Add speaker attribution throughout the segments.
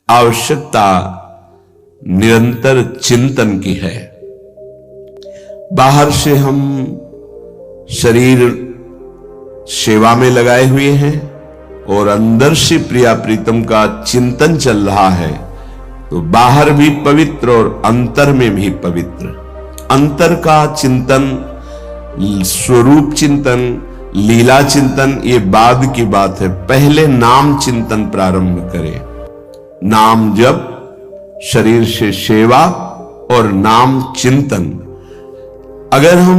Speaker 1: आवश्यकता निरंतर चिंतन की है। बाहर से हम शरीर सेवा में लगाए हुए हैं और अंदर से प्रिया प्रीतम का चिंतन चल रहा है, तो बाहर भी पवित्र और अंतर में भी पवित्र। अंतर का चिंतन, स्वरूप चिंतन, लीला चिंतन ये बाद की बात है। पहले नाम चिंतन प्रारंभ करें। नाम जप, शरीर से सेवा और नाम चिंतन। अगर हम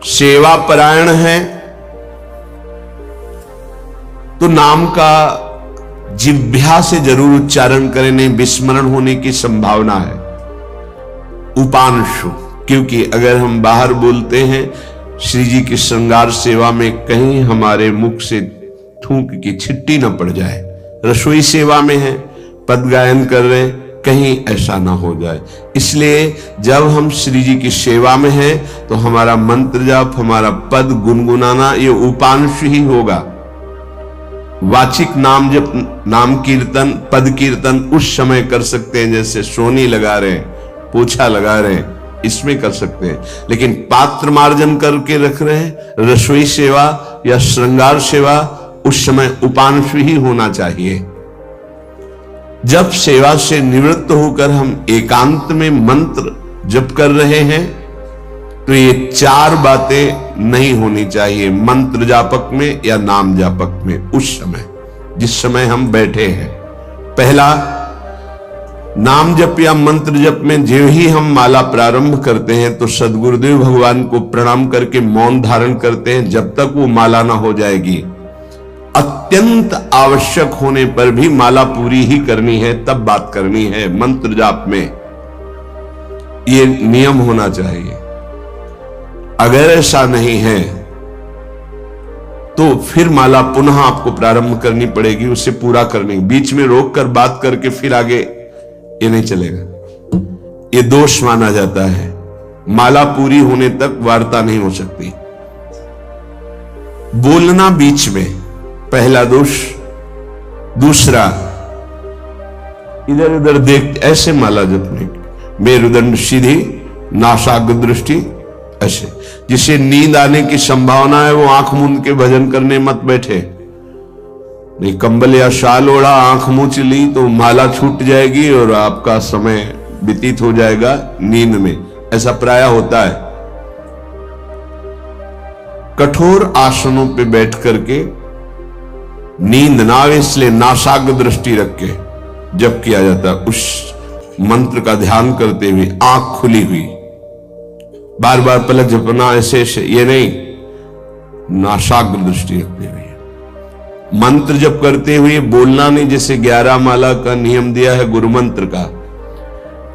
Speaker 1: सेवा परायण हैं तो नाम का जिह्वा से जरूर उच्चारण करें, नहीं विस्मरण होने की संभावना है। उपांशु, क्योंकि अगर हम बाहर बोलते हैं श्री जी की श्रृंगार सेवा में, कहीं हमारे मुख से थूक की छिट्टी न पड़ जाए। रसोई सेवा में है, पद गायन कर रहे हैं, कहीं ऐसा ना हो जाए। इसलिए जब हम श्री जी की सेवा में हैं तो हमारा मंत्र जाप, हमारा पद गुनगुनाना ये उपांश ही होगा। वाचिक नाम जप, नाम कीर्तन, पद कीर्तन उस समय कर सकते हैं, जैसे सोनी लगा रहे हैं, पोछा लगा रहे हैं, इसमें कर सकते हैं। लेकिन पात्र मार्जन करके रख रहे हैं, रसोई सेवा या श्रृंगार सेवा, उस समय उपांश ही होना चाहिए। जब सेवा से निवृत्त होकर हम एकांत में मंत्र जप कर रहे हैं तो ये चार बातें नहीं होनी चाहिए मंत्र जापक में या नाम जापक में। उस समय जिस समय हम बैठे हैं, पहला नाम जप या मंत्र जप में जो ही हम माला प्रारंभ करते हैं तो सदगुरुदेव भगवान को प्रणाम करके मौन धारण करते हैं जब तक वो माला ना हो जाएगी। अत्यंत आवश्यक होने पर भी माला पूरी ही करनी है, तब बात करनी है। मंत्र जाप में ये नियम होना चाहिए। अगर ऐसा नहीं है तो फिर माला पुनः आपको प्रारंभ करनी पड़ेगी, उसे पूरा करने। बीच में रोक कर बात करके फिर आगे ये नहीं चलेगा, ये दोष माना जाता है। माला पूरी होने तक वार्ता नहीं हो सकती। बोलना बीच में पहला दोष। दूसरा, इधर उधर देख ऐसे माला जपने, मेरुदंड सीधी, नासाग्र दृष्टि ऐसे। जिसे नींद आने की संभावना है वो आंख मूंद के भजन करने मत बैठे। नहीं, कंबल या शाल ओढ़ा, आंख मूंद ली तो माला छूट जाएगी और आपका समय व्यतीत हो जाएगा नींद में। ऐसा प्राय होता है। कठोर आसनों पे बैठ करके नींद ना आवे इसलिए नासाग्र दृष्टि रख के जप किया जाता है। उस मंत्र का ध्यान करते हुए आंख खुली हुई, बार बार पलक झपकना ऐसे ये नहीं, नासाग्र दृष्टि रखते हुए मंत्र जप करते हुए बोलना नहीं। जैसे 11 माला का नियम दिया है गुरु मंत्र का,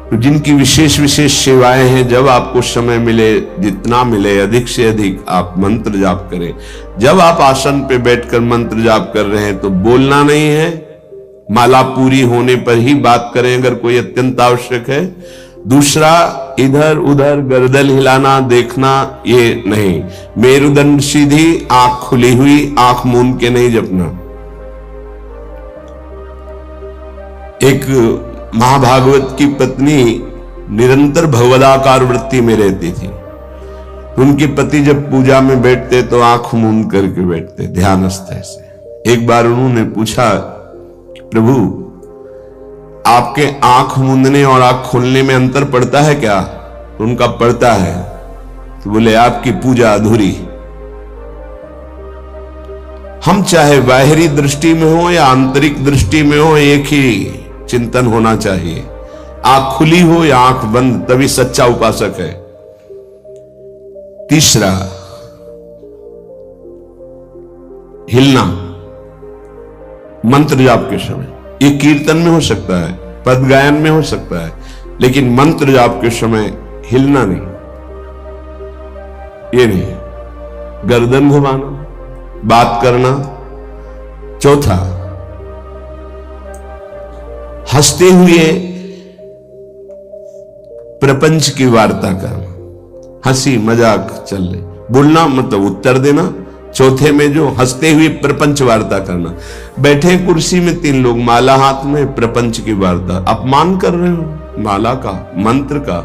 Speaker 1: तो जिनकी विशेष विशेष सेवाएं हैं, जब आपको समय मिले, जितना मिले अधिक से अधिक आप मंत्र जाप करें। जब आप आसन पे बैठकर मंत्र जाप कर रहे हैं तो बोलना नहीं है, माला पूरी होने पर ही बात करें अगर कोई अत्यंत आवश्यक है। दूसरा, इधर उधर गर्दन हिलाना, देखना ये नहीं। मेरुदंड सीधी, आंख खुली हुई, आंख मूंद के नहीं जपना। एक महाभागवत की पत्नी निरंतर भगवदाकार वृत्ति में रहती थी। उनके पति जब पूजा में बैठते तो आंख मूंद करके बैठते, ध्यानस्थ ऐसे। एक बार उन्होंने पूछा, प्रभु आपके आंख मूंदने और आंख खोलने में अंतर पड़ता है क्या? तो उनका पड़ता है। तो बोले आपकी पूजा अधूरी। हम चाहे बाहरी दृष्टि में हो या आंतरिक दृष्टि में हो, एक ही चिंतन होना चाहिए। आंख खुली हो या आंख बंद, तभी सच्चा उपासक है। तीसरा, हिलना मंत्र जाप के समय। ये कीर्तन में हो सकता है, पद गायन में हो सकता है, लेकिन मंत्र जाप के समय हिलना नहीं, ये नहीं। गर्दन घुमाना, बात करना। चौथा, हंसते हुए प्रपंच की वार्ता करना, हंसी मजाक चल रही। बोलना मतलब उत्तर देना, चौथे में जो हंसते हुए प्रपंच वार्ता करना, बैठे कुर्सी में 3 लोग, माला हाथ में, प्रपंच की वार्ता। अपमान कर रहे हो माला का, मंत्र का,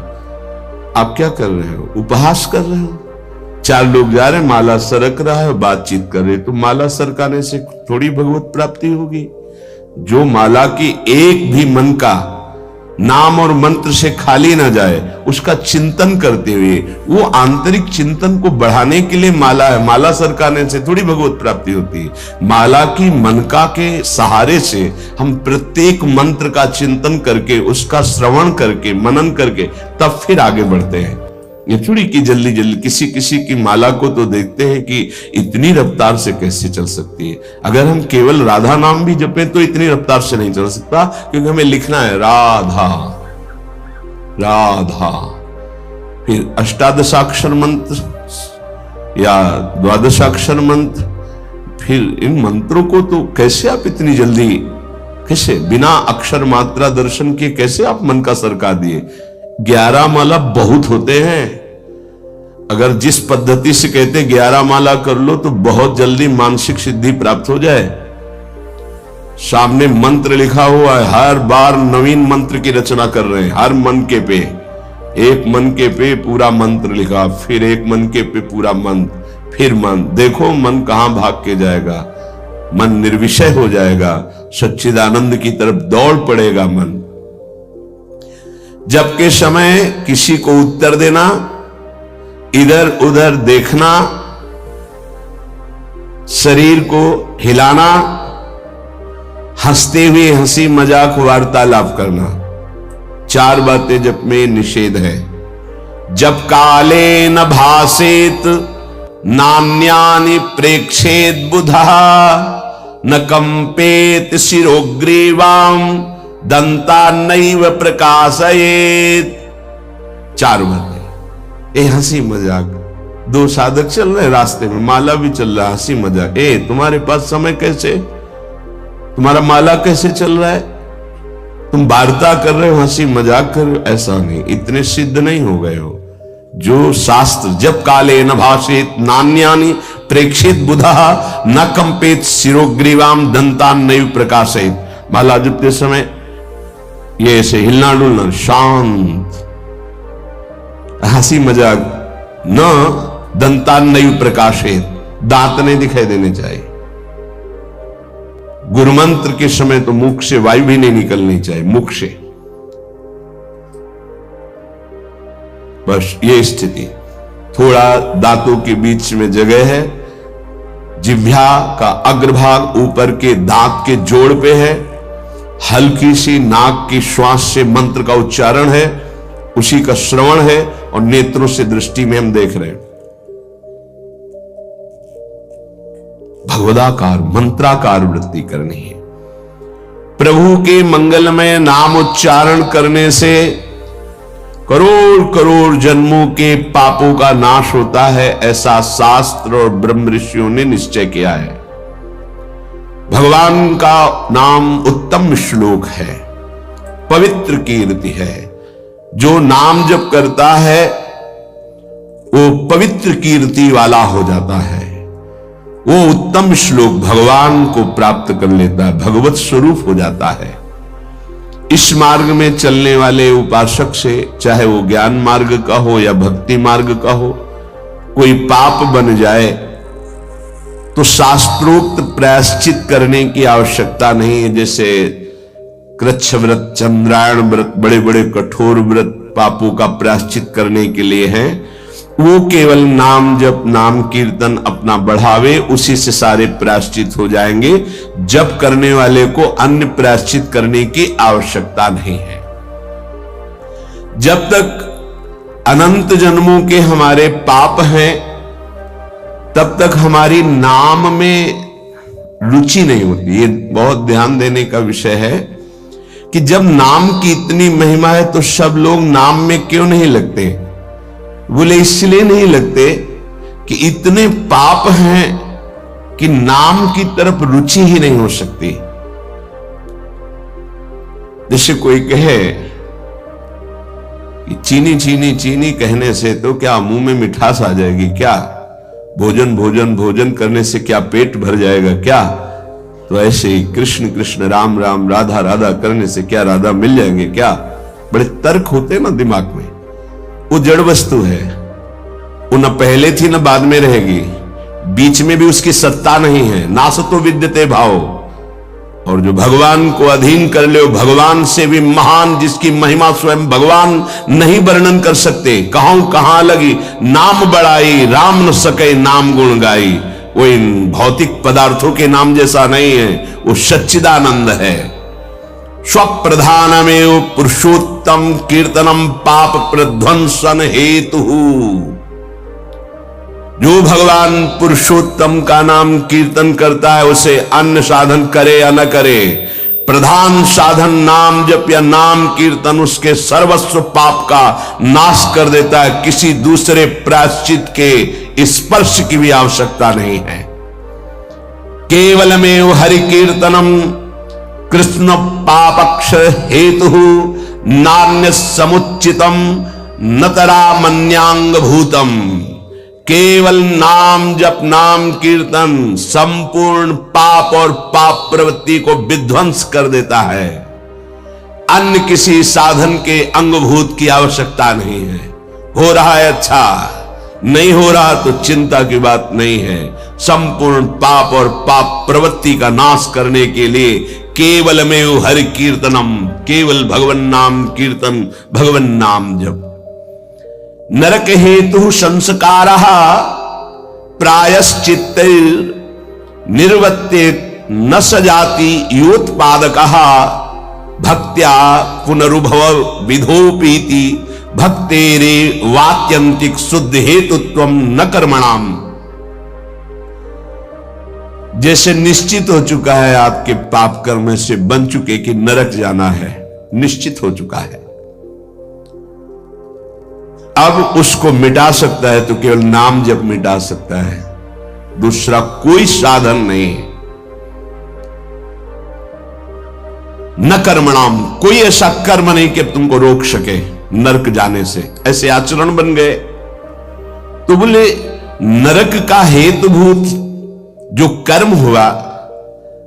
Speaker 1: आप क्या कर रहे हो? उपहास कर रहे हो। 4 लोग जा रहे हैं, माला सरक रहा है, बातचीत कर रहे, तो माला सरकाने से थोड़ी भगवत प्राप्ति होगी। जो माला की एक भी मन का नाम और मंत्र से खाली ना जाए, उसका चिंतन करते हुए, वो आंतरिक चिंतन को बढ़ाने के लिए माला है। माला सरकाने से थोड़ी भगवत प्राप्ति होती है। माला की मनका के सहारे से हम प्रत्येक मंत्र का चिंतन करके, उसका श्रवण करके, मनन करके तब फिर आगे बढ़ते हैं। ये थोड़ी कि जल्दी जल्दी किसी किसी की माला को तो देखते हैं कि इतनी रफ्तार से कैसे चल सकती है। अगर हम केवल राधा नाम भी जपें तो इतनी रफ्तार से नहीं चल सकता, क्योंकि हमें लिखना है राधा राधा। फिर अष्टादशाक्षर मंत्र या 12 मंत्र, फिर इन मंत्रों को तो कैसे आप इतनी जल्दी, कैसे बिना अक्षर मात्रा दर्शन के कैसे आप मन का सरका दिए? 11 माला बहुत होते हैं। अगर जिस पद्धति से कहते 11 माला कर लो तो बहुत जल्दी मानसिक सिद्धि प्राप्त हो जाए। सामने मंत्र लिखा हुआ है, हर बार नवीन मंत्र की रचना कर रहे हैं। हर मन के पे, एक मन के पे पूरा मंत्र लिखा, फिर एक मन के पे पूरा मंत्र, फिर मन। देखो मन कहां भाग के जाएगा, मन निर्विषय हो जाएगा, सच्चिदानंद की तरफ दौड़ पड़ेगा मन। जब के समय किसी को उत्तर देना, इधर उधर देखना, शरीर को हिलाना, हंसते हुए हंसी मजाक वार्तालाप करना, 4 बातें जब में निषेध है। जब काले न भासेत नान्यानि प्रेक्षेत बुधा, न कंपेत शिरोग्रीवाम दंता नैव प्रकाशयेत। 4 बातें। ए हंसी मजाक, 2 साधक चल रहे रास्ते में, माला भी चल रहा, हंसी मजाक। ए तुम्हारे पास समय कैसे, तुम्हारा माला कैसे चल रहा है, तुम वार्ता कर रहे हो, हंसी मजाक कर रहे हो? ऐसा नहीं, इतने सिद्ध नहीं हो गए हो। जो शास्त्र जब काले न भाषेत नान्यानि प्रेक्षित बुधा न कंपेत शिरोग्रीवाम दंतान नैव प्रकाशयेत। माला जपते समय ये ऐसे हिलना डुलना, शांत, हंसी मजाक, न दंतान नैव प्रकाशेत, दांत नहीं दिखाई देने चाहिए। गुरुमंत्र के समय तो मुख से वायु भी नहीं निकलनी चाहिए, मुख से। बस ये स्थिति, थोड़ा दांतों के बीच में जगह है, जिह्वा का अग्रभाग ऊपर के दांत के जोड़ पे है, हल्की सी नाक की श्वास से मंत्र का उच्चारण है, उसी का श्रवण है, और नेत्रों से दृष्टि में हम देख रहे हैं। भगवदाकार मंत्राकार वृत्ति करनी है। प्रभु के मंगलमय नाम उच्चारण करने से करोड़ करोड़ जन्मों के पापों का नाश होता है, ऐसा शास्त्र और ब्रह्म ऋषियों ने निश्चय किया है। भगवान का नाम उत्तम श्लोक है, पवित्र कीर्ति है। जो नाम जप करता है वो पवित्र कीर्ति वाला हो जाता है, वो उत्तम श्लोक भगवान को प्राप्त कर लेता है, भगवत स्वरूप हो जाता है। इस मार्ग में चलने वाले उपासक से, चाहे वो ज्ञान मार्ग का हो या भक्ति मार्ग का हो, कोई पाप बन जाए तो शास्त्रोक्त प्रायश्चित करने की आवश्यकता नहीं है। जैसे कृच्छ व्रत, चंद्रायण व्रत, बड़े बड़े कठोर व्रत पापों का प्रायश्चित करने के लिए हैं, वो केवल नाम जप, नाम कीर्तन अपना बढ़ावे, उसी से सारे प्रायश्चित हो जाएंगे। जप करने वाले को अन्य प्रायश्चित करने की आवश्यकता नहीं है। जब तक अनंत जन्मों के हमारे पाप हैं, तब तक हमारी नाम में रुचि नहीं होती। ये बहुत ध्यान देने का विषय है कि जब नाम की इतनी महिमा है तो सब लोग नाम में क्यों नहीं लगते? बोले इसलिए नहीं लगते कि इतने पाप हैं कि नाम की तरफ रुचि ही नहीं हो सकती। जैसे कोई कहे कि चीनी चीनी चीनी कहने से तो क्या मुंह में मिठास आ जाएगी क्या? भोजन भोजन भोजन करने से क्या पेट भर जाएगा क्या? तो ऐसे ही कृष्ण कृष्ण राम राम राधा राधा करने से क्या राधा मिल जाएंगे क्या? बड़े तर्क होते हैं ना दिमाग में। वो जड़ वस्तु है, वो न पहले थी न बाद में रहेगी, बीच में भी उसकी सत्ता नहीं है। नासतो विद्यते भाव। और जो भगवान को अधीन कर ले, भगवान से भी महान, जिसकी महिमा स्वयं भगवान नहीं वर्णन कर सकते। कहां लगी नाम बड़ाई, राम न सके नाम गुण गाई। वो इन भौतिक पदार्थों के नाम जैसा नहीं है, वो सच्चिदानंद है। स्वप्रधानमेव पुरुषोत्तम कीर्तनम पाप प्रध्वंसन हेतु। जो भगवान पुरुषोत्तम का नाम कीर्तन करता है, उसे अन्य साधन करे या न करे, प्रधान साधन नाम जप या नाम कीर्तन उसके सर्वस्व पाप का नाश कर देता है। किसी दूसरे प्रायश्चित के स्पर्श की भी आवश्यकता नहीं है। केवलमेव हरि कीर्तनम कृष्ण पापक्ष हेतु नान्य समुचितम नतरा मन्यांग भूतम। केवल नाम जप नाम कीर्तन संपूर्ण पाप और पाप प्रवृत्ति को विध्वंस कर देता है। अन्य किसी साधन के अंगभूत की आवश्यकता नहीं है। हो रहा है अच्छा, नहीं हो रहा तो चिंता की बात नहीं है। संपूर्ण पाप और पाप प्रवृत्ति का नाश करने के लिए केवल में हरि कीर्तनम, केवल भगवन नाम कीर्तन, भगवन नाम जप। नरक हेतु संस्कार प्रायश्चित्त निर्वत्ते न सजाति योत्पादक भक्त्या पुनरुभव विधोपीति भक्तेरे वात्यंतिक शुद्ध हेतुत्व न कर्मणाम। जैसे निश्चित हो चुका है आपके पाप कर्म से बन चुके कि नरक जाना है, निश्चित हो चुका है। अब उसको मिटा सकता है तो केवल नाम जप मिटा सकता है, दूसरा कोई साधन नहीं। न कर्मणाम, कोई ऐसा कर्म नहीं कि तुमको रोक सके नरक जाने से। ऐसे आचरण बन गए तो बोले नरक का हेतुभूत जो कर्म हुआ,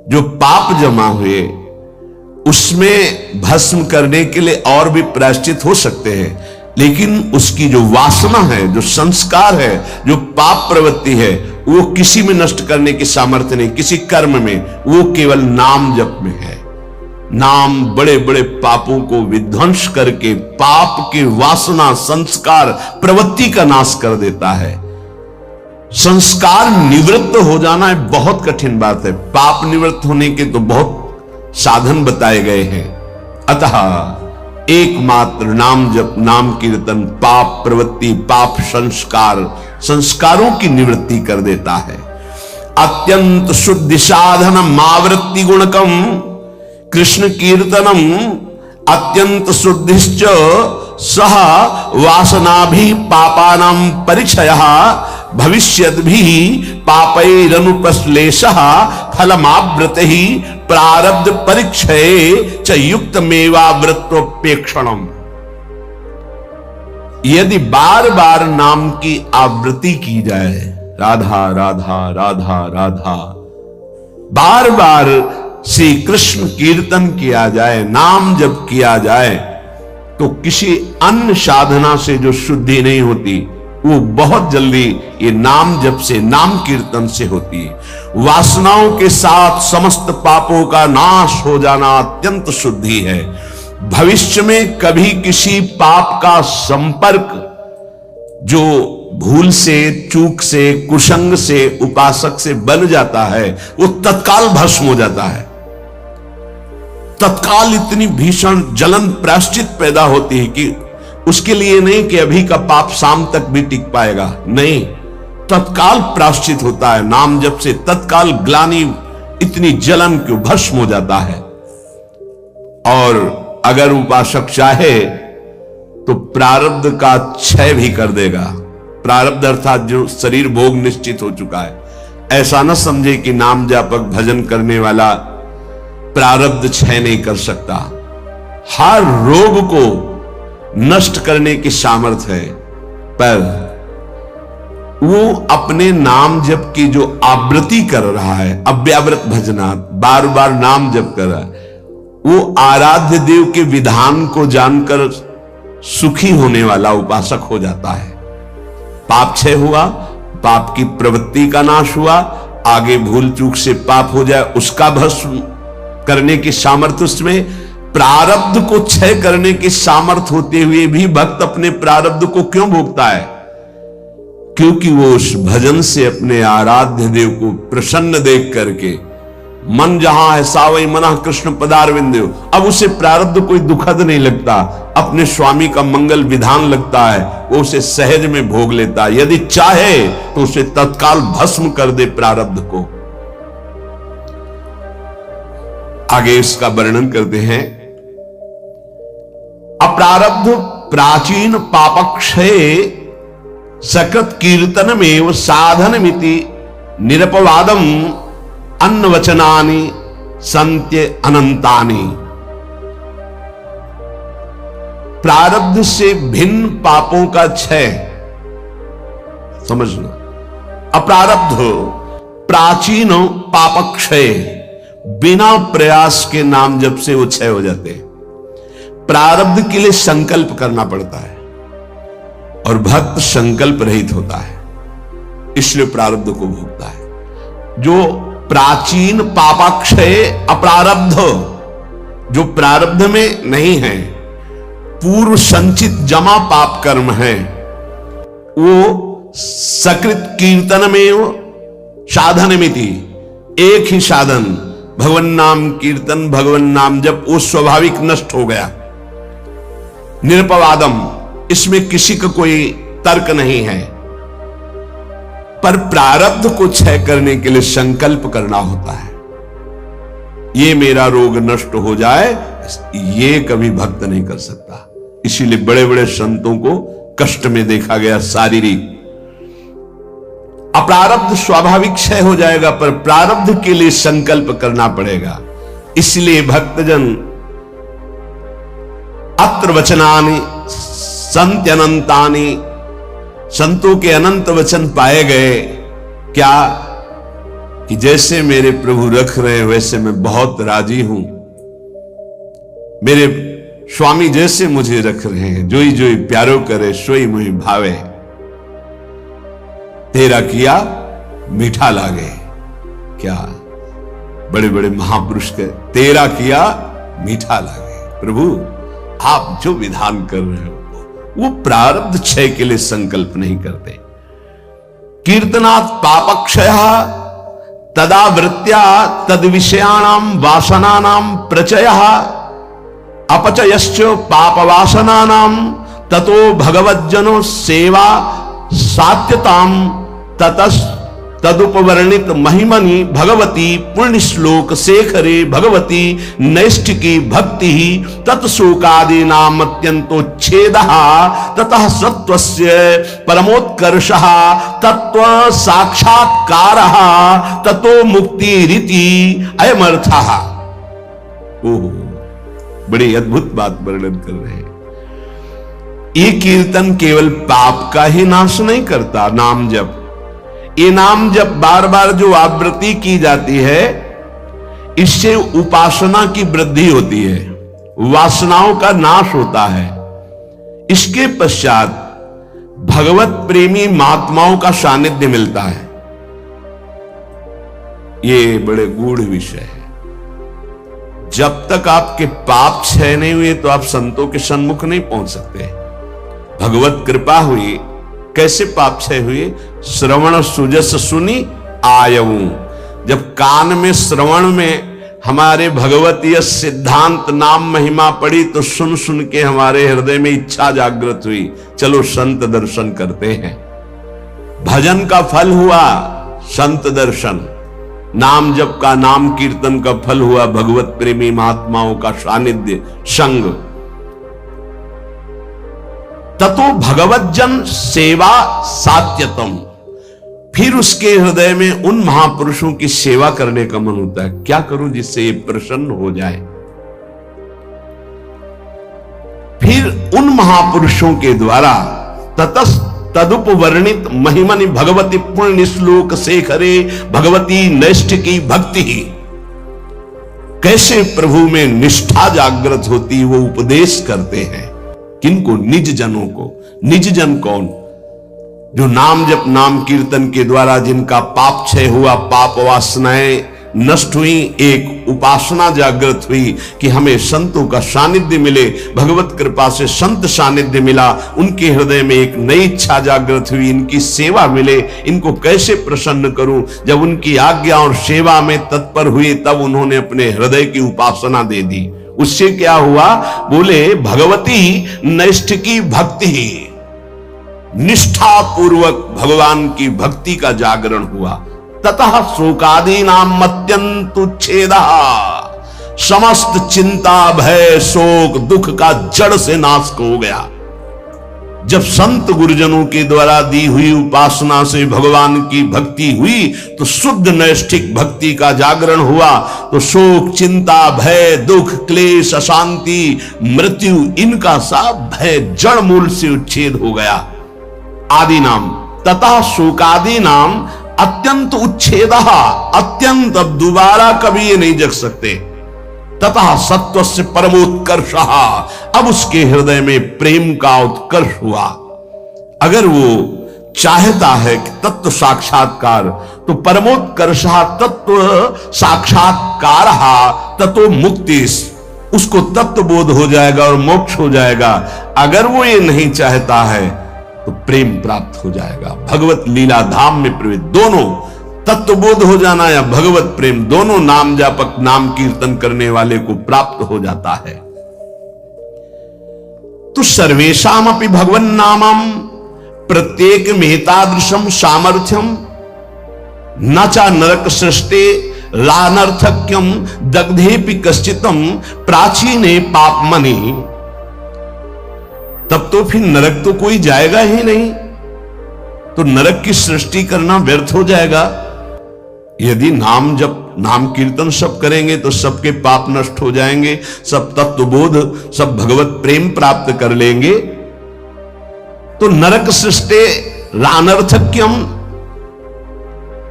Speaker 1: जो पाप जमा हुए, उसमें भस्म करने के लिए और भी प्रायश्चित हो सकते हैं, लेकिन उसकी जो वासना है, जो संस्कार है, जो पाप प्रवृत्ति है, वो किसी में नष्ट करने की सामर्थ्य नहीं, किसी कर्म में। वो केवल नाम जप में है। नाम बड़े बड़े पापों को विध्वंस करके पाप की वासना, संस्कार, प्रवृत्ति का नाश कर देता है। संस्कार निवृत्त हो जाना है बहुत कठिन बात है। पाप निवृत्त होने के तो बहुत साधन बताए गए हैं। अतः एकमात्र नाम जप नाम कीर्तन पाप प्रवृत्ति, पाप संस्कार, संस्कारों की निवृत्ति कर देता है। अत्यंत शुद्धि साधन मावृत्ति गुणकम कृष्ण कीर्तनम अत्यंत शुद्धिश्च सह वासना भी पापानां परिक्षय भविष्यत भी पापैरनुपश्लेषः फलमावृत ही प्रारब्ध परिक्षये च युक्त मेवावृत्तोपेक्षणम। यदि बार बार नाम की आवृत्ति की जाए, राधा राधा राधा राधा, बार बार श्री कृष्ण कीर्तन किया जाए, नाम जप किया जाए, तो किसी अन्य साधना से जो शुद्धि नहीं होती वो बहुत जल्दी ये नाम जप से, नाम कीर्तन से होती है। वासनाओं के साथ समस्त पापों का नाश हो जाना अत्यंत शुद्धि है। भविष्य में कभी किसी पाप का संपर्क जो भूल से, चूक से, कुसंग से, उपासक से बन जाता है, वो तत्काल भस्म हो जाता है। तत्काल इतनी भीषण जलन प्रायश्चित पैदा होती है कि उसके लिए नहीं कि अभी का पाप शाम तक भी टिक पाएगा, नहीं, तत्काल प्रायश्चित होता है। नाम जप से तत्काल ग्लानि, इतनी जलन क्यों, भस्म हो जाता है। और अगर उपासक चाहे तो प्रारब्ध का क्षय भी कर देगा। प्रारब्ध अर्थात जो शरीर भोग निश्चित हो चुका है। ऐसा न समझे कि नाम जापक भजन करने वाला प्रारब्ध क्षय नहीं कर सकता। हर रोग को नष्ट करने की सामर्थ्य है, पर वो अपने नाम जप की जो आवृत्ति कर रहा है, अव्यावृत भजनात्, बार बार नाम जप कर रहा है, वो आराध्य देव के विधान को जानकर सुखी होने वाला उपासक हो जाता है। पाप क्षय हुआ, पाप की प्रवृत्ति का नाश हुआ, आगे भूल चूक से पाप हो जाए उसका भस्म करने की सामर्थ्य उसमें, प्रारब्ध को क्षय करने की सामर्थ्य होते हुए भी भक्त अपने प्रारब्ध को क्यों भोगता है? क्योंकि वो उस भजन से अपने आराध्य देव को प्रसन्न देख करके, मन जहां है सावई मना कृष्ण पदारविंदेव, अब उसे प्रारब्ध कोई दुखद नहीं लगता, अपने स्वामी का मंगल विधान लगता है, वो उसे सहज में भोग लेता है। यदि चाहे तो उसे तत्काल भस्म कर दे प्रारब्ध को। आगे इसका वर्णन करते हैं। अप्रारब्ध प्राचीन पापक्षय सकृत कीर्तनमेव साधनमिति निरपवादम अन्नवचनानि संत्य अनंतानि। प्रारब्ध से भिन्न पापों का क्षय समझना। अप्रारब्ध प्राचीन पापक्षय, बिना प्रयास के नाम जप से वो क्षय हो जाते हैं। प्रारब्ध के लिए संकल्प करना पड़ता है और भक्त संकल्प रहित होता है, इसलिए प्रारब्ध को भोगता है। जो प्राचीन पापाक्षय अप्रारब्ध, जो प्रारब्ध में नहीं है, पूर्व संचित जमा पाप कर्म है, वो सकृत कीर्तन में साधनमिति, एक ही साधन भगवन नाम कीर्तन, भगवन नाम जब वो स्वाभाविक नष्ट हो गया। निरपवादम, इसमें किसी का कोई तर्क नहीं है, पर प्रारब्ध को क्षय करने के लिए संकल्प करना होता है। ये मेरा रोग नष्ट हो जाए, ये कभी भक्त नहीं कर सकता। इसीलिए बड़े बड़े संतों को कष्ट में देखा गया शारीरिक। अप्रारब्ध स्वाभाविक क्षय हो जाएगा, पर प्रारब्ध के लिए संकल्प करना पड़ेगा। इसलिए भक्तजन अत्र वचनानि संत्यनंतानि, संतों के अनंत वचन पाए गए। क्या कि जैसे मेरे प्रभु रख रहे हैं वैसे मैं बहुत राजी हूं, मेरे स्वामी जैसे मुझे रख रहे हैं, जोई जोई प्यारो करे सोई मुहि भावे, तेरा किया मीठा लागे। क्या बड़े बड़े महापुरुष के तेरा किया मीठा लागे। प्रभु आप जो विधान कर रहे हो वो प्रारब्ध क्षय के लिए संकल्प नहीं करते। कीर्तनात् पापक्षय तदा वृत्त्या तद विषयाणाम वासनानाम प्रचयः अपचयश्च पापवासनानाम ततो भगवज्जनो सेवा सात्यताम तदुपवर्णित महिमनि भगवती पुण्य श्लोक शेखरे भगवती नैष्ठिकी भक्ति तत्शोकादि नाम अत्यंतोच्छेदः ततः सत्वस्य परमोत्कर्षः तत्व साक्षात्कारः ततो मुक्ति रीति अयमर्थः। ओह, बड़ी अद्भुत बात वर्णन कर रहे हैं। ये कीर्तन केवल पाप का ही नाश नहीं करता, नाम जप, ये नाम जप बार बार जो आवृत्ति की जाती है, इससे उपासना की वृद्धि होती है, वासनाओं का नाश होता है। इसके पश्चात भगवत प्रेमी महात्माओं का सानिध्य मिलता है। ये बड़े गूढ़ विषय है। जब तक आपके पाप क्षय नहीं हुए तो आप संतों के सन्मुख नहीं पहुंच सकते। भगवत कृपा हुई, कैसे पाप क्षय हुए? श्रवण सुजस सुनी आयऊ, जब कान में श्रवण में हमारे भगवतीय सिद्धांत नाम महिमा पड़ी तो सुन सुन के हमारे हृदय में इच्छा जागृत हुई, चलो संत दर्शन करते हैं। भजन का फल हुआ संत दर्शन, नाम जप का, नाम कीर्तन का फल हुआ भगवत प्रेमी महात्माओं का सानिध्य संग। ततो भगवज्जन सेवा सात्यतम, फिर उसके हृदय में उन महापुरुषों की सेवा करने का मन होता है। क्या करूं जिससे ये प्रसन्न हो जाए? फिर उन महापुरुषों के द्वारा तदुपवर्णित महिमनि भगवती पुण्य श्लोक शेखरे भगवती नैष्ठिकी भक्ति। कैसे प्रभु में निष्ठा जागृत होती, वो उपदेश करते हैं। किनको? निज जनों को। निज जन कौन? जो नाम जप नाम कीर्तन के द्वारा जिनका पाप क्षय हुआ, पाप वासनाएं नष्ट हुई, एक उपासना जागृत हुई कि हमें संतों का सानिध्य मिले, भगवत कृपा से संत सानिध्य मिला, उनके हृदय में एक नई इच्छा जागृत हुई, इनकी सेवा मिले, इनको कैसे प्रसन्न करूं। जब उनकी आज्ञा और सेवा में तत्पर हुए तब उन्होंने अपने हृदय की उपासना दे दी। उससे क्या हुआ? बोले भगवती नैष्ठिकी भक्ति, निष्ठा पूर्वक भगवान की भक्ति का जागरण हुआ। ततः शोकादि नाम अत्यंत उच्छेद, समस्त चिंता भय शोक दुख का जड़ से नाश हो गया। जब संत गुरुजनों के द्वारा दी हुई उपासना से भगवान की भक्ति हुई तो शुद्ध नैष्ठिक भक्ति का जागरण हुआ, तो शोक चिंता भय दुख क्लेश अशांति मृत्यु इनका सब भय जड़ मूल से उच्छेद हो गया। आदि नाम तथा शोकादि नाम अत्यंत उच्छेद, अत्यंत, अब दोबारा कभी ये नहीं जग सकते। तथा सत्व से परमोत्कर्ष, अब उसके हृदय में प्रेम का उत्कर्ष हुआ। अगर वो चाहता है कि तत्व साक्षात्कार, तो परमोत्कर्ष तत्व साक्षात्कार तत्व मुक्ति, उसको तत्व बोध हो जाएगा और मोक्ष हो जाएगा। अगर वो ये नहीं चाहता है तो प्रेम प्राप्त हो जाएगा। भगवत लीला धाम में प्रवेश, दोनों तत्वबोध हो जाना या भगवत प्रेम, दोनों नाम जापक नाम कीर्तन करने वाले को प्राप्त हो जाता है। तो सर्वेशाम अपि भगवन नामम प्रत्येक मेतादृशम सामर्थ्यम न चा नरक सृष्टे लानर्थक्यम दग्धेपि कश्चितम प्राचीने पापमनि। तब तो फिर नरक तो कोई जाएगा ही नहीं, तो नरक की सृष्टि करना व्यर्थ हो जाएगा। यदि नाम जप नाम कीर्तन सब करेंगे तो सबके पाप नष्ट हो जाएंगे, सब तत्वबोध सब भगवत प्रेम प्राप्त कर लेंगे। तो नरक सृष्टि रानर्थक्यम,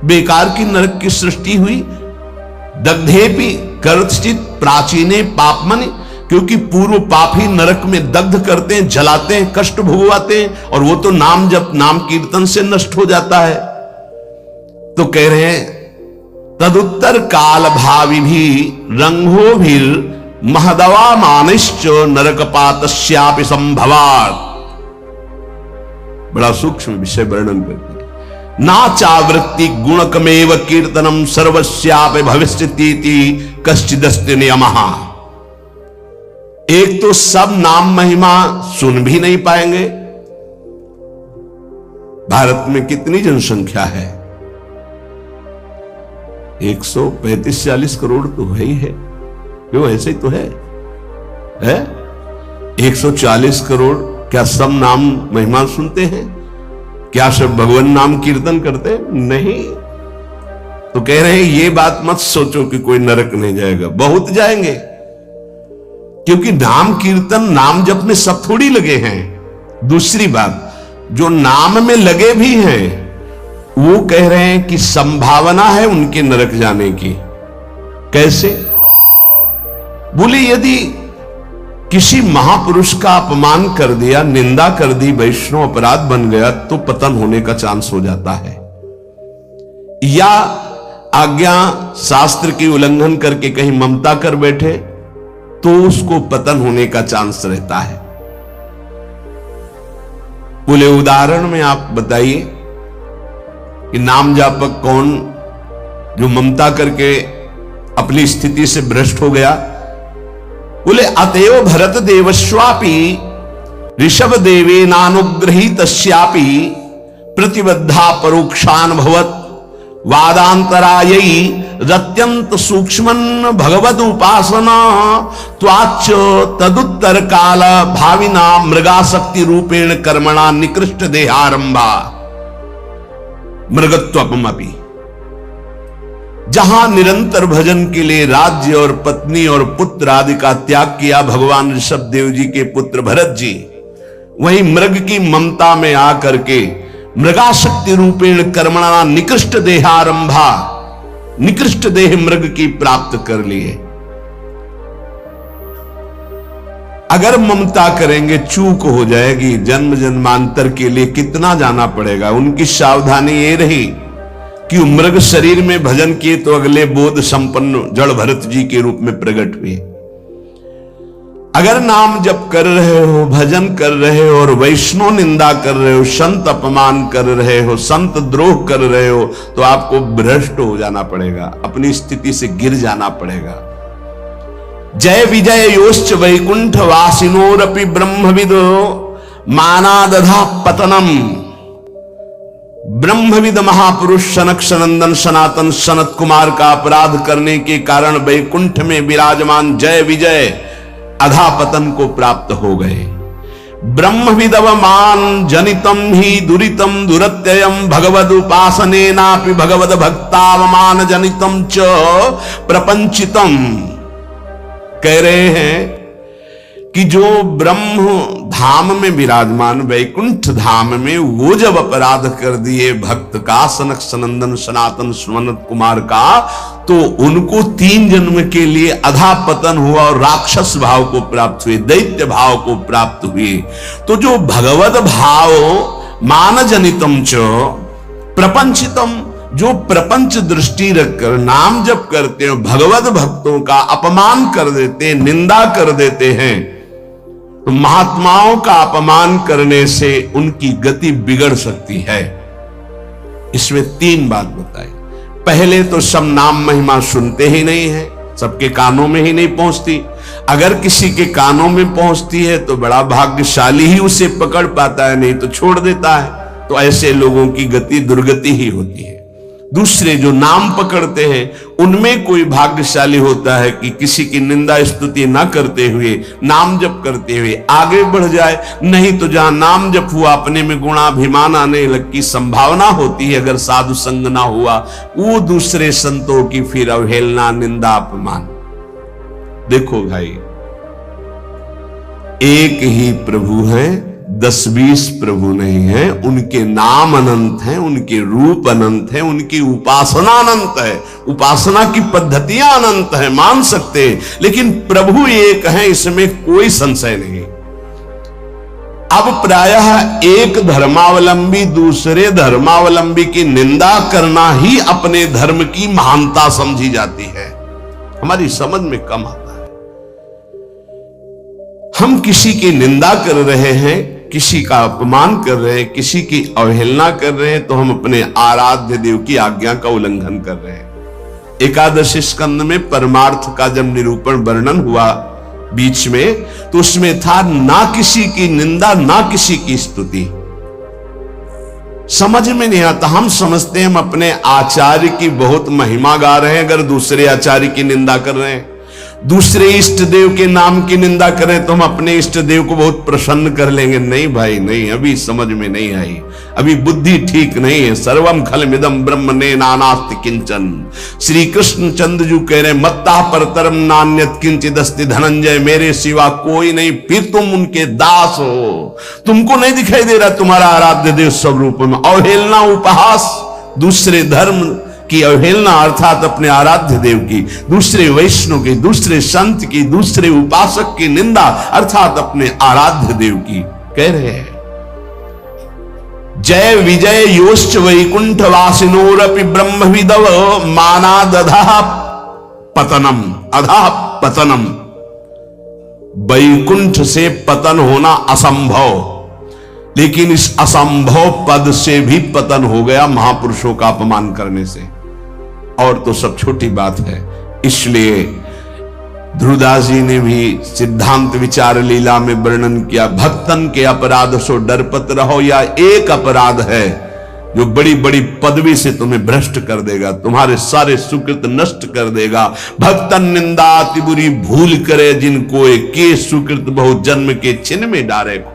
Speaker 1: बेकार की नरक की सृष्टि हुई। दग्धेपि कर्तचित प्राचीने पापमनि, क्योंकि पूर्व पापी नरक में दग्ध करते हैं, जलाते हैं, कष्ट भोगवाते हैं, और वो तो नाम जप नाम कीर्तन से नष्ट हो जाता है। तो कह रहे हैं तदुत्तर काल भावी भी रंगो भी महदवा मानिश्च नरकपातस्यापि संभवात्। बड़ा सूक्ष्म विषय वर्णन करते हैं। ना चावृत्ति गुणकमेव कीर्तनम सर्वस्यापि भविष्यतीति कश्चिदस्ति नियमः। एक तो सब नाम महिमा सुन भी नहीं पाएंगे। भारत में कितनी जनसंख्या है? 135-40 करोड़ तो है ही है। क्यों? ऐसे ही तो है? 140 करोड़ क्या सब नाम महिमा सुनते हैं? क्या सब भगवान नाम कीर्तन करते हैं? नहीं। तो कह रहे हैं ये बात मत सोचो कि कोई नरक नहीं जाएगा, बहुत जाएंगे। क्योंकि नाम कीर्तन नाम जप में सब थोड़ी लगे हैं। दूसरी बात, जो नाम में लगे भी हैं वो कह रहे हैं कि संभावना है उनके नरक जाने की। कैसे? बोले यदि किसी महापुरुष का अपमान कर दिया, निंदा कर दी, वैष्णव अपराध बन गया तो पतन होने का चांस हो जाता है। या आज्ञा शास्त्र की उल्लंघन करके कहीं ममता कर बैठे तो उसको पतन होने का चांस रहता है। बोले उदाहरण में आप बताइए कि नाम जापक कौन जो ममता करके अपनी स्थिति से भ्रष्ट हो गया? बोले अतएव भरत देवस्वापि ऋषभ देवे नानुग्रहीतस्यापि प्रतिबद्धा परोक्षानुभवत् वादांतरायै रत्यंत सूक्ष्मन भगवद उपासना त्वाच तदुत्तर काल भाविना मृगाशक्ति रूपेण कर्मणा निकृष्ट देहारंभा मृगत्वपमपि। जहां निरंतर भजन के लिए राज्य और पत्नी और पुत्र आदि का त्याग किया भगवान ऋषभ देव जी के पुत्र भरत जी, वही मृग की ममता में आकर के मृगाशक्ति रूपेण कर्मणा निकृष्ट देहारंभा, निकृष्ट देह मृग की प्राप्त कर लिए। अगर ममता करेंगे चूक हो जाएगी, जन्म जन्मांतर के लिए कितना जाना पड़ेगा। उनकी सावधानी ये रही कि मृग शरीर में भजन किए तो अगले बोध संपन्न जड़ भरत जी के रूप में प्रकट हुए। अगर नाम जप कर रहे हो, भजन कर रहे हो और वैष्णव निंदा कर रहे हो, संत अपमान कर रहे हो, संत द्रोह कर रहे हो, तो आपको भ्रष्ट हो जाना पड़ेगा, अपनी स्थिति से गिर जाना पड़ेगा। जय विजय योश्च वैकुंठ वासिनोरपि ब्रह्मविदो मानादधा पतनम। ब्रह्मविद महापुरुष सनक सनंदन सनातन सनत कुमार का अपराध करने के कारण वैकुंठ में विराजमान जय विजय अधापतन को प्राप्त हो गए। ब्रह्मविदवमान जनितम ही दुरितम दुरत्ययम भगवद उपासनेनापि भगवद भक्तावमान जनितम च प्रपंचितम। कह रहे हैं कि जो ब्रह्म धाम में विराजमान वैकुंठ धाम में वो जब अपराध कर दिए भक्त का, सनक सनंदन सनातन सनत कुमार का, तो उनको 3 जन्म के लिए अधापतन हुआ और राक्षस भाव को प्राप्त हुए, दैत्य भाव को प्राप्त हुए। तो जो भगवद भाव मान जनितम च प्रपंचितम, जो प्रपंच दृष्टि रखकर नाम जप करते हैं, भगवत भक्तों का अपमान कर देते हैं, निंदा कर देते हैं, तो महात्माओं का अपमान करने से उनकी गति बिगड़ सकती है। इसमें 3 बात बताई। पहले तो सब नाम महिमा सुनते ही नहीं है, सबके कानों में ही नहीं पहुंचती। अगर किसी के कानों में पहुंचती है तो बड़ा भाग्यशाली ही उसे पकड़ पाता है, नहीं तो छोड़ देता है। तो ऐसे लोगों की गति दुर्गति ही होती है। दूसरे जो नाम पकड़ते हैं उनमें कोई भाग्यशाली होता है कि किसी की निंदा स्तुति ना करते हुए, नाम जप करते हुए आगे बढ़ जाए। नहीं तो जहां नाम जप हुआ अपने में गुणाभिमान आने लग की संभावना होती है, अगर साधु संग ना हुआ, वो दूसरे संतों की फिर अवहेलना, निंदा, अपमान। देखो भाई, एक ही प्रभु है, 10-20 प्रभु नहीं है। उनके नाम अनंत हैं, उनके रूप अनंत हैं, उनकी उपासना अनंत है, उपासना की पद्धतियां अनंत है, मान सकते हैं, लेकिन प्रभु एक है, इसमें कोई संशय नहीं। अब प्रायः एक धर्मावलंबी दूसरे धर्मावलंबी की निंदा करना ही अपने धर्म की महानता समझी जाती है। हमारी समझ में कम आता है। हम किसी की निंदा कर रहे हैं, किसी का अपमान कर रहे हैं, किसी की अवहेलना कर रहे हैं, तो हम अपने आराध्य देव की आज्ञा का उल्लंघन कर रहे हैं। एकादश स्कंद में परमार्थ का जब निरूपण वर्णन हुआ बीच में, तो उसमें था ना किसी की निंदा ना किसी की स्तुति। समझ में नहीं आता। हम समझते हैं हम अपने आचार्य की बहुत महिमा गा रहे हैं, अगर दूसरे आचार्य की निंदा कर रहे हैं, दूसरे इष्ट देव के नाम की निंदा करें तो हम अपने इष्ट देव को बहुत प्रसन्न कर लेंगे। नहीं भाई नहीं, अभी समझ में नहीं आई, अभी बुद्धि ठीक नहीं है। सर्वम खलमिदं ब्रह्म ने नानास्ति किंचन। श्री कृष्ण चंद्र कह रहे मत्ता परतरम नान्यत किंचित अस्ति धनंजय, मेरे सिवा कोई नहीं, फिर तुम उनके दास हो। तुमको नहीं दिखाई दे रहा तुम्हारा आराध्य देव स्वरूप में अवहेलना, उपहास, दूसरे धर्म की अवहेलना अर्थात अपने आराध्य देव की, दूसरे वैष्णव की, दूसरे संत की, दूसरे उपासक की निंदा अर्थात अपने आराध्य देव की। कह रहे हैं जय विजय योश्च वैकुंठ वासिनोरपि ब्रह्मविदव मानादधा पतनम। अधा पतनम, वैकुंठ से पतन होना असंभव, लेकिन इस असंभव पद से भी पतन हो गया महापुरुषों का अपमान करने से। और तो सब छोटी बात है। इसलिए ध्रुवदास जी ने भी सिद्धांत विचार लीला में वर्णन किया, भक्तन के अपराध सो डरपत रहो। या एक अपराध है जो बड़ी बड़ी पदवी से तुम्हें भ्रष्ट कर देगा, तुम्हारे सारे सुकृत नष्ट कर देगा। भक्तन निंदा अति बुरी भूल करे, जिनको के सुकृत बहुत जन्म के छिन में डारे खोए।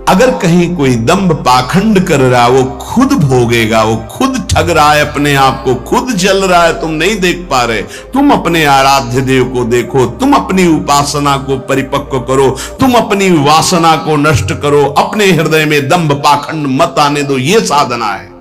Speaker 1: अगर कहीं कोई दंभ पाखंड कर रहा है, वो खुद भोगेगा, वो खुद ठग रहा है अपने आप को, खुद जल रहा है, तुम नहीं देख पा रहे। तुम अपने आराध्य देव को देखो, तुम अपनी उपासना को परिपक्व करो, तुम अपनी वासना को नष्ट करो, अपने हृदय में दंभ पाखंड मत आने दो। ये साधना है।